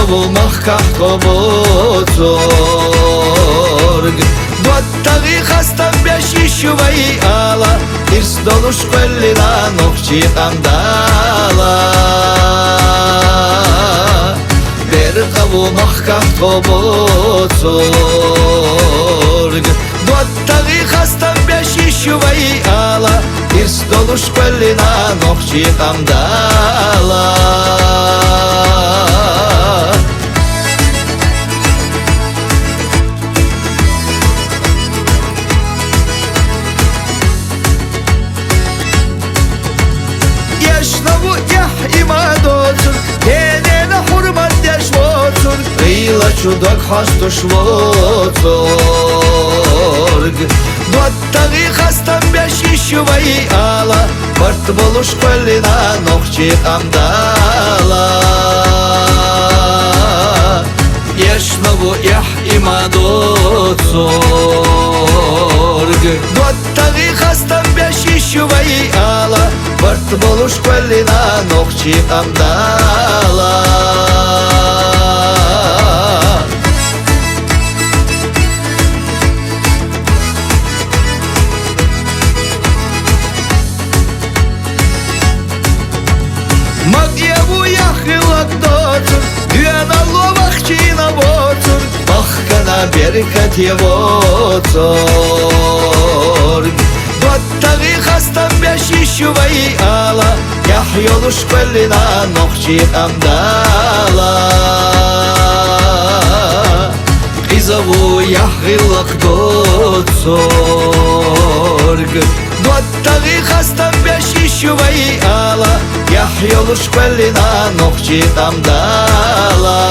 bulmaq qobotorg Dottagi xastan beşi şuvayı ala İrs doluş qollina noqçi qandala Bir qavulmaq qobotorg Dottagi xastan beşi şuvayı ala İrs doluş qollina noqçi qandala Чудак хастуш воторг Доттаги хастан беши шувай ала Барт болуш қолина ноқчи қамдала Ешнову ях имадоцорг Доттаги хастан беши шувай ала Барт болуш қолина ноқчи қамдала Магьяву яхилак доцур, Дюана ловахчина воцур, Бахкана беркат евоцур. Доттаги хастан беши шувай ала, Яхьолуш қолина ноқчи қамдала. Қизаву яхилак доцур, Доттаги хастан беши шувай ала, Яхьолуш қолина ноқчи қамдала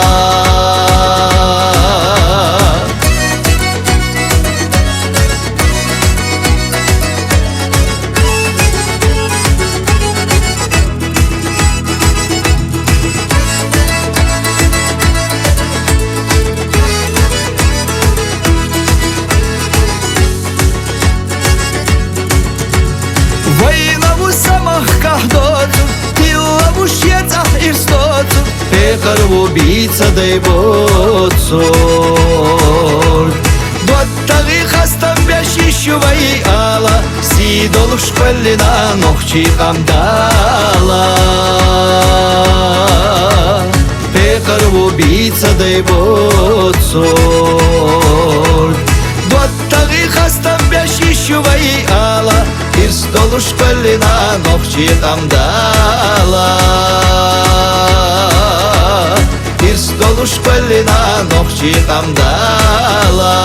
Войнаву самах кахдоцу Пекар убийца дай боцор Доттаги хастан беши шувай ала Сидолуш қолина ноқчи қамдала Пекар убийца дай боцор Доттаги хастан беши шувай ала Ирс долуш қолина ноқчи қамдала Ирс долуш қолина ноқчи қамдала